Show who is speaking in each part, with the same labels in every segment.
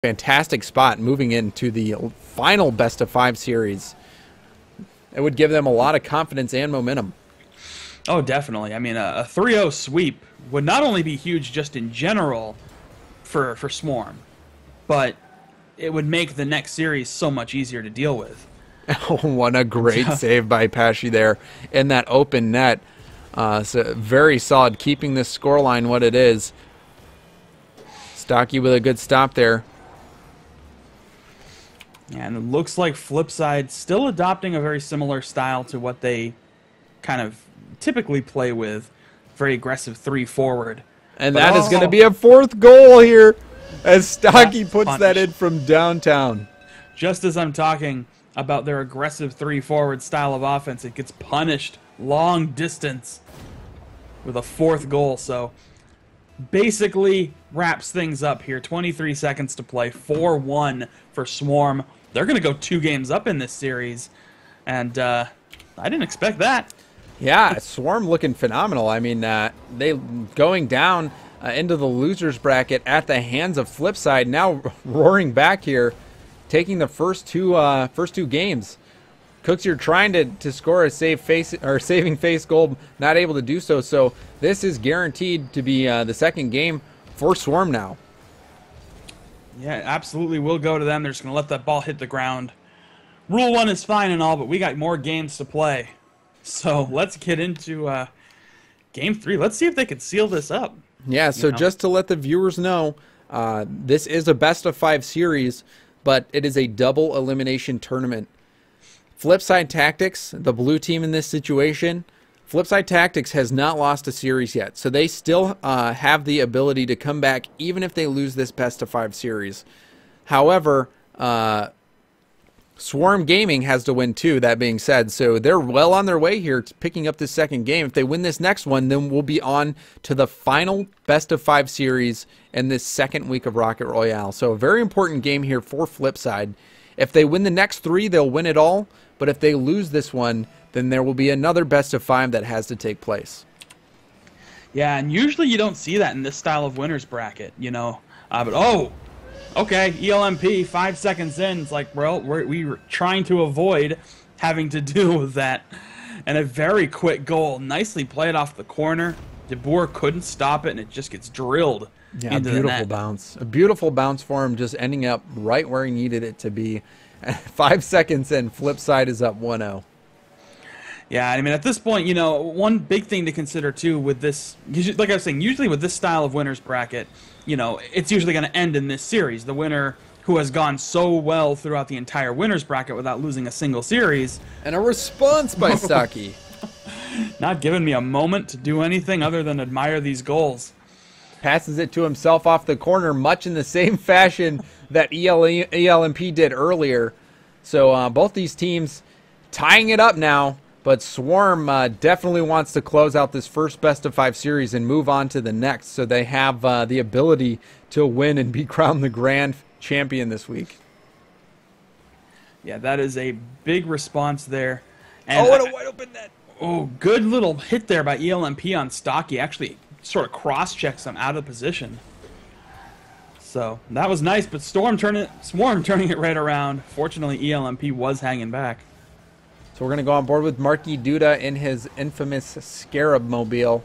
Speaker 1: Fantastic spot moving into the final best-of-5 series. It would give them a lot of confidence and momentum.
Speaker 2: Oh, definitely. I mean, a 3-0 sweep would not only be huge just in general for Swarm, but it would make the next series so much easier to deal with.
Speaker 1: Oh, what a great save by Pesci there in that open net. So very solid, keeping this scoreline what it is. Stocky with a good stop there.
Speaker 2: And it looks like FlipSid still adopting a very similar style to what they kind of typically play with. Very aggressive 3 forward.
Speaker 1: And that is going to be a 4th goal here as Stocky puts that in from downtown.
Speaker 2: Just as I'm talking about their aggressive 3 forward style of offense, it gets punished long distance with a 4th goal. So basically wraps things up here. 23 seconds to play. 4-1 for Swarm. They're going to go 2 games up in this series. And I didn't expect that.
Speaker 1: Yeah, Swarm looking phenomenal. I mean, they going down into the losers bracket at the hands of FlipSid. Now roaring back here, taking the first two games. Cooks, you're trying to score a saving face goal, not able to do so. So this is guaranteed to be the second game for Swarm now.
Speaker 2: Yeah, absolutely will go to them. They're just going to let that ball hit the ground. Rule 1 is fine and all, but we got more games to play. So let's get into Game 3. Let's see if they can seal this up.
Speaker 1: Yeah, so just to let the viewers know, this is a best-of-5 series, but it is a double elimination tournament. FlipSid Tactics, the blue team in this situation, FlipSid Tactics has not lost a series yet, so they still have the ability to come back even if they lose this best-of-5 series. However, Swarm Gaming has to win too, that being said, so they're well on their way here to picking up this second game. If they win this next one, then we'll be on to the final best-of-5 series in this second week of Rocket Royale. So a very important game here for FlipSid. If they win the next 3, they'll win it all, but if they lose this one, then there will be another best-of-5 that has to take place.
Speaker 2: Yeah, and usually you don't see that in this style of winners bracket, you know. But oh, okay, ELMP, 5 seconds in. It's like, well, we were trying to avoid having to do with that. And a very quick goal. Nicely played off the corner. De Boer couldn't stop it, and it just gets drilled into the net.
Speaker 1: Beautiful bounce. A beautiful bounce for him, just ending up right where he needed it to be. 5 seconds in, FlipSid is up 1-0.
Speaker 2: Yeah, I mean, at this point, you know, one big thing to consider, too, with this, like I was saying, usually with this style of winners bracket, you know, it's usually going to end in this series. The winner who has gone so well throughout the entire winners bracket without losing a single series.
Speaker 1: And a response by Stocky.
Speaker 2: Not giving me a moment to do anything other than admire these goals.
Speaker 1: Passes it to himself off the corner, much in the same fashion that ELMP did earlier. So both these teams tying it up now. But Swarm definitely wants to close out this first best-of-5 series and move on to the next, so they have the ability to win and be crowned the grand champion this week.
Speaker 2: Yeah, that is a big response there. And
Speaker 1: what a wide-open net.
Speaker 2: Oh, good little hit there by ELMP on Stocky. Actually sort of cross-checks him out of position. So that was nice, but Swarm turning it right around. Fortunately, ELMP was hanging back.
Speaker 1: So we're going to go on board with Marky Duda in his infamous Scarab mobile.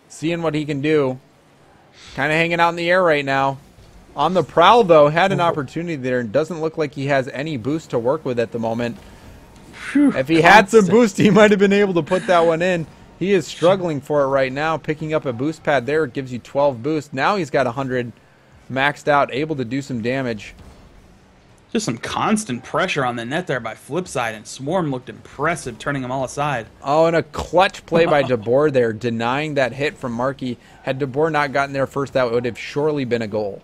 Speaker 1: Seeing what he can do. Kind of hanging out in the air right now. On the prowl, though, had an opportunity there. And doesn't look like he has any boost to work with at the moment. If he had some boost, he might have been able to put that one in. He is struggling for it right now. Picking up a boost pad there. It gives you 12 boost. Now he's got 100 maxed out, able to do some damage.
Speaker 2: Just some constant pressure on the net there by FlipSid, and Swarm looked impressive, turning them all aside.
Speaker 1: Oh, and a clutch play by De Boer there, denying that hit from Markey. Had De Boer not gotten there first, that would have surely been a goal.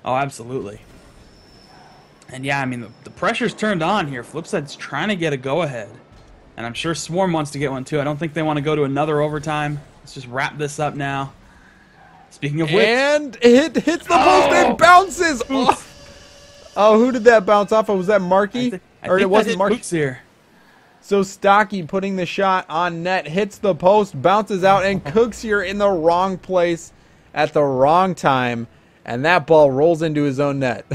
Speaker 2: Oh, absolutely. And yeah, I mean, the pressure's turned on here. FlipSid's trying to get a go-ahead. And I'm sure Swarm wants to get one too. I don't think they want to go to another overtime. Let's just wrap this up now. Speaking of which...
Speaker 1: And it hits the post and bounces off. Oh, who did that bounce off of? Was that Markey?
Speaker 2: Or it wasn't Markey here.
Speaker 1: So Stocky putting the shot on net, hits the post, bounces out, and Cooks here in the wrong place at the wrong time. and that ball rolls into his own net.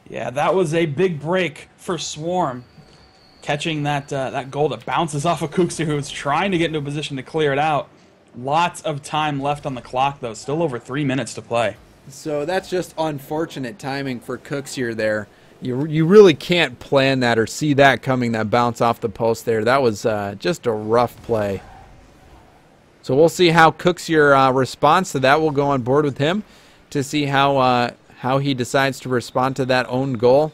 Speaker 2: Yeah, that was a big break for Swarm, catching that goal that bounces off of Kuxir, who was trying to get into a position to clear it out. Lots of time left on the clock, though. Still over 3 minutes to play.
Speaker 1: So that's just unfortunate timing for Kuxir there. You really can't plan that or see that coming, that bounce off the post there. That was just a rough play. So we'll see how Kuxir responds to that. We'll go on board with him to see how he decides to respond to that own goal.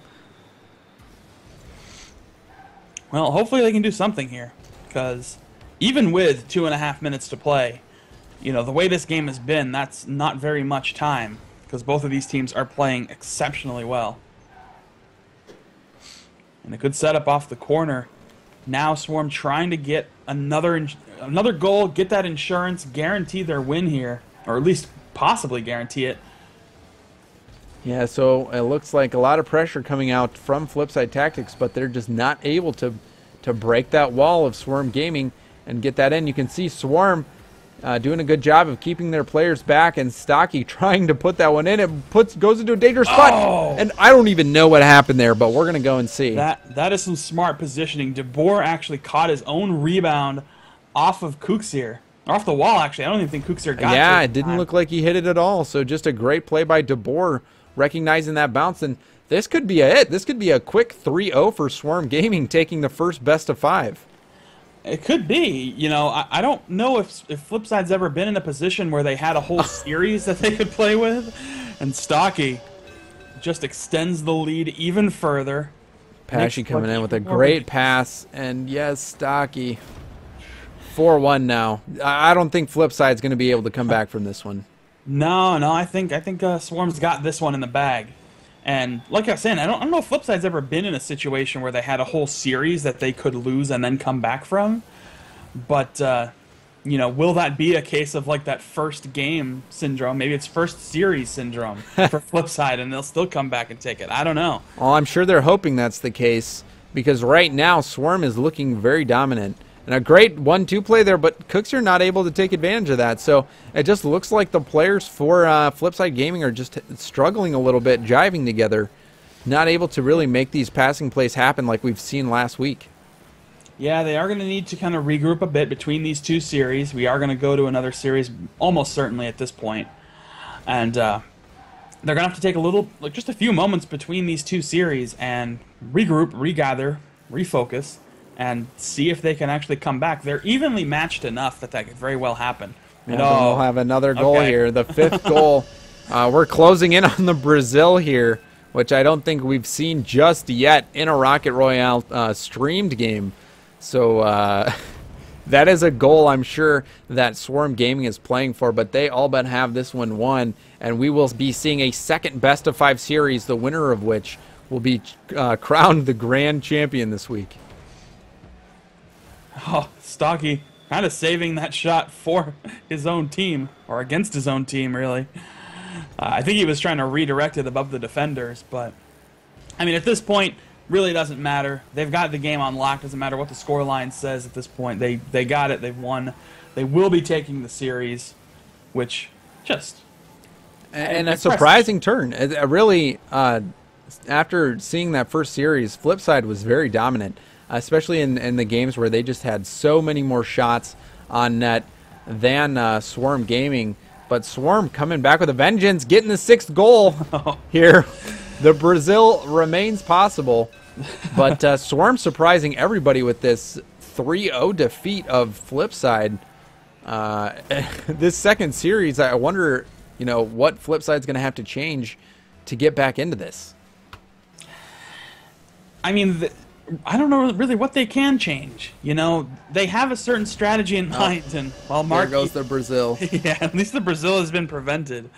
Speaker 2: Well, hopefully they can do something here, because even with 2.5 minutes to play, you know, the way this game has been, that's not very much time, because both of these teams are playing exceptionally well. And a good setup off the corner. Now Swarm trying to get another goal, get that insurance, guarantee their win here, or at least possibly guarantee it.
Speaker 1: Yeah, so it looks like a lot of pressure coming out from FlipSid Tactics, but they're just not able to break that wall of Swarm Gaming and get that in. You can see Swarm doing a good job of keeping their players back, and Stocky trying to put that one in. It goes into a dangerous spot, and I don't even know what happened there, but we're going to go and see.
Speaker 2: That is some smart positioning. DeBoer actually caught his own rebound off of Kuxir. Or off the wall, actually. I don't even think Kuxir got it.
Speaker 1: Yeah, it didn't look like he hit it at all, so just a great play by DeBoer, recognizing that bounce, and this could be it. This could be a quick 3-0 for Swarm Gaming, taking the first best of 5.
Speaker 2: It could be. You know, I don't know if FlipSide's ever been in a position where they had a whole series that they could play with, and Stocky just extends the lead even further.
Speaker 1: Pesci coming in with a great pass, and yes, Stocky. 4-1 now. I don't think FlipSide's going to be able to come back from this one.
Speaker 2: No, I think Swarm's got this one in the bag. And like I was saying, I don't know if FlipSide's ever been in a situation where they had a whole series that they could lose and then come back from. But, you know, will that be a case of like that first game syndrome? Maybe it's first series syndrome for FlipSide, and they'll still come back and take it. I don't know.
Speaker 1: Well, I'm sure they're hoping that's the case, because right now Swarm is looking very dominant. And a great 1-2 play there, but Cooks are not able to take advantage of that. So it just looks like the players for FlipSid Gaming are just struggling a little bit, jiving together, not able to really make these passing plays happen like we've seen last week.
Speaker 2: Yeah, they are going to need to kind of regroup a bit between these two series. We are going to go to another series almost certainly at this point. And they're going to have to take a little, like just a few moments between these two series and regroup, regather, refocus, and see if they can actually come back. They're evenly matched enough that that could very well happen.
Speaker 1: And we'll have another goal here, the 5th goal. We're closing in on the Brazil here, which I don't think we've seen just yet in a Rocket Royale streamed game. So that is a goal I'm sure that Swarm Gaming is playing for, but they all but have this one won, and we will be seeing a second best-of-5 series, the winner of which will be crowned the grand champion this week.
Speaker 2: Oh, Stocky kind of saving that shot for his own team, or against his own team, really. I think he was trying to redirect it above the defenders, but, I mean, at this point, really doesn't matter. They've got the game on lock. Doesn't matter what the scoreline says at this point. They got it. They've won. They will be taking the series, which just...
Speaker 1: And a surprising turn. Really, after seeing that first series, FlipSide was very dominant, especially in the games where they just had so many more shots on net than Swarm Gaming. But Swarm coming back with a vengeance, getting the 6th goal here. The Brazil remains possible, but Swarm surprising everybody with this 3-0 defeat of FlipSide. This second series, I wonder, you know, what FlipSide's going to have to change to get back into this.
Speaker 2: I mean, I don't know really what they can change. You know, they have a certain strategy in mind, and well,
Speaker 1: there goes the Brazil.
Speaker 2: Yeah, at least the Brazil has been prevented,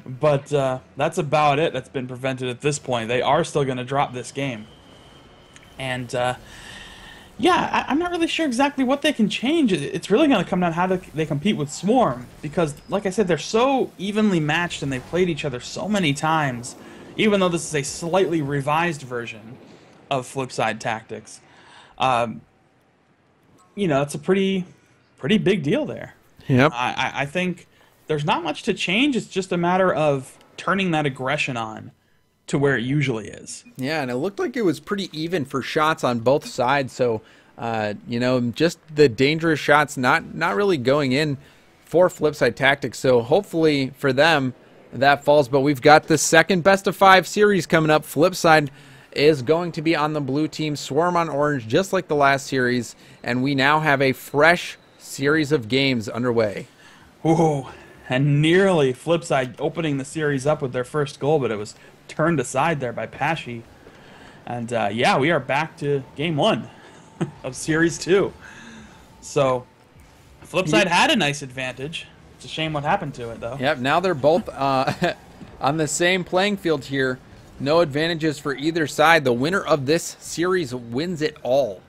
Speaker 2: but that's about it. That's been prevented at this point. They are still going to drop this game, and yeah, I'm not really sure exactly what they can change. It's really going to come down to how they compete with Swarm, because, like I said, they're so evenly matched and they've played each other so many times. Even though this is a slightly revised version of FlipSid Tactics, you know, it's a pretty big deal there.
Speaker 1: Yep.
Speaker 2: I think there's not much to change. It's just a matter of turning that aggression on to where it usually is.
Speaker 1: Yeah, and it looked like it was pretty even for shots on both sides. So, you know, just the dangerous shots not really going in for FlipSid Tactics. So hopefully for them that falls. But we've got the second best of 5 series coming up. FlipSid is going to be on the blue team, Swarm on orange, just like the last series. And we now have a fresh series of games underway.
Speaker 2: Ooh, and nearly FlipSid opening the series up with their first goal, but it was turned aside there by Pashy. And yeah, we are back to game 1 of series 2. So FlipSid had a nice advantage. It's a shame what happened to it, though.
Speaker 1: Yep, now they're both on the same playing field here. No advantages for either side. The winner of this series wins it all.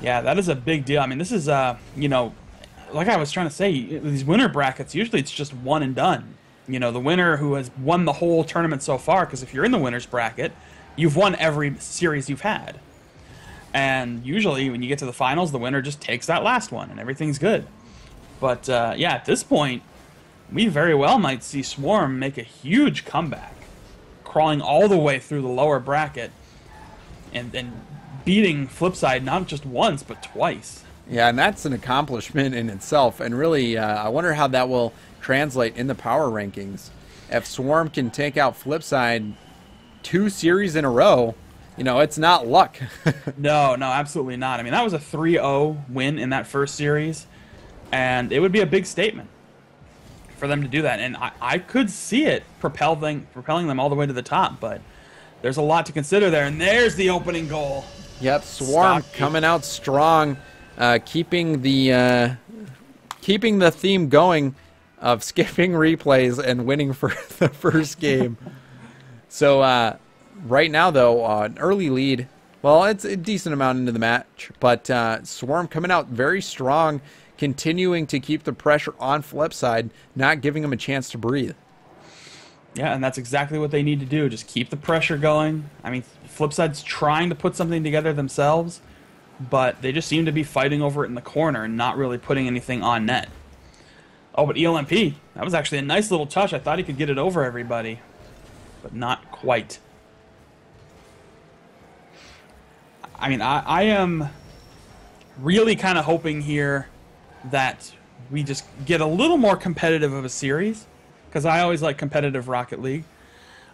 Speaker 2: Yeah, that is a big deal. I mean, this is, you know, like I was trying to say, these winner brackets, usually it's just one and done. You know, the winner who has won the whole tournament so far, because if you're in the winner's bracket, you've won every series you've had. And usually when you get to the finals, the winner just takes that last one and everything's good. But yeah, at this point, we very well might see Swarm make a huge comeback, crawling all the way through the lower bracket and beating FlipSid not just once, but twice.
Speaker 1: Yeah, and that's an accomplishment in itself. And really, I wonder how that will translate in the power rankings. If Swarm can take out FlipSid 2 series in a row, you know, it's not luck.
Speaker 2: No, absolutely not. I mean, that was a 3-0 win in that first series, and it would be a big statement for them to do that. And I could see it propelling them all the way to the top, but there's a lot to consider there. And there's the opening goal.
Speaker 1: Yep, Swarm coming out strong, keeping the theme going of skipping replays and winning for the first game. So right now, though, an early lead. Well, it's a decent amount into the match, but Swarm coming out very strong, continuing to keep the pressure on FlipSid, not giving them a chance to breathe.
Speaker 2: Yeah, and that's exactly what they need to do. Just keep the pressure going. I mean, FlipSid's trying to put something together themselves, but they just seem to be fighting over it in the corner and not really putting anything on net. Oh, but ELMP, that was actually a nice little touch. I thought he could get it over everybody, but not quite. I mean, I am really kind of hoping here that we just get a little more competitive of a series, because I always like competitive Rocket League.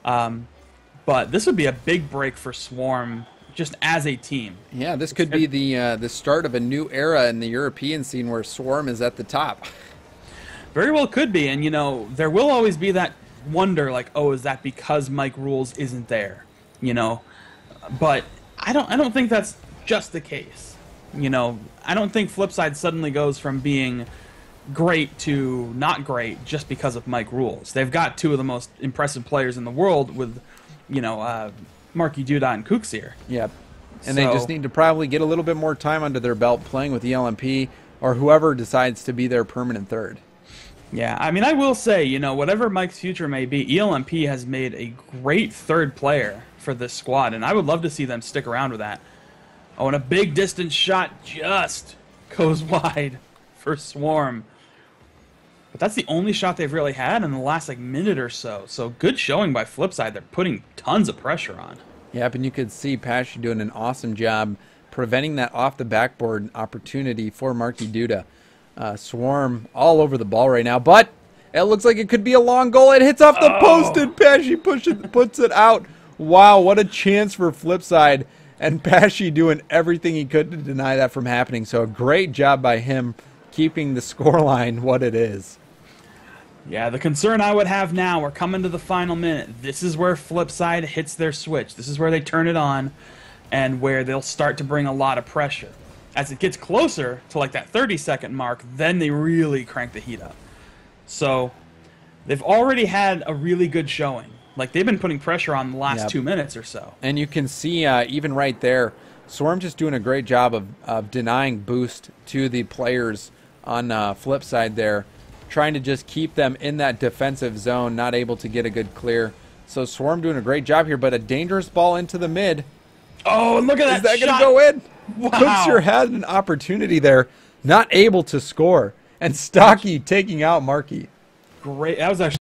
Speaker 2: But this would be a big break for Swarm just as a team.
Speaker 1: Yeah, this could be the start of a new era in the European scene where Swarm is at the top.
Speaker 2: Very well could be, and you know, there will always be that wonder, like, oh, is that because Mike Rules isn't there? You know, but I don't think that's just the case. You know, I don't think FlipSid suddenly goes from being great to not great just because of Mike Rules. They've got 2 of the most impressive players in the world with, you know, Marky Duda and Kuxier.
Speaker 1: Yep. And they just need to probably get a little bit more time under their belt playing with the LMP or whoever decides to be their permanent third.
Speaker 2: Yeah, I mean, I will say, you know, whatever Mike's future may be, ELMP has made a great third player for this squad, and I would love to see them stick around with that. Oh, and a big distance shot just goes wide for Swarm. But that's the only shot they've really had in the last, like, minute or so. So good showing by FlipSid. They're putting tons of pressure on.
Speaker 1: Yep, and you could see Pashy doing an awesome job preventing that off the backboard opportunity for Marky Duda. Swarm all over the ball right now, but it looks like it could be a long goal. It hits off the post, and Pashy puts it out. Wow, what a chance for FlipSid, and Pashy doing everything he could to deny that from happening. So a great job by him keeping the scoreline what it is.
Speaker 2: Yeah, the concern I would have now, we're coming to the final minute. This is where FlipSid hits their switch. This is where they turn it on and where they'll start to bring a lot of pressure. As it gets closer to like that 30-second mark, then they really crank the heat up. So they've already had a really good showing. Like, they've been putting pressure on the last 2 minutes or so.
Speaker 1: And you can see even right there, Swarm just doing a great job of denying boost to the players on FlipSid there, trying to just keep them in that defensive zone, not able to get a good clear. So Swarm doing a great job here, but a dangerous ball into the mid.
Speaker 2: Oh, and look at that.
Speaker 1: Is that going to go in?
Speaker 2: Wow.
Speaker 1: Kuxier had an opportunity there, not able to score. And Stocky taking out Marky.
Speaker 2: Great. That was actually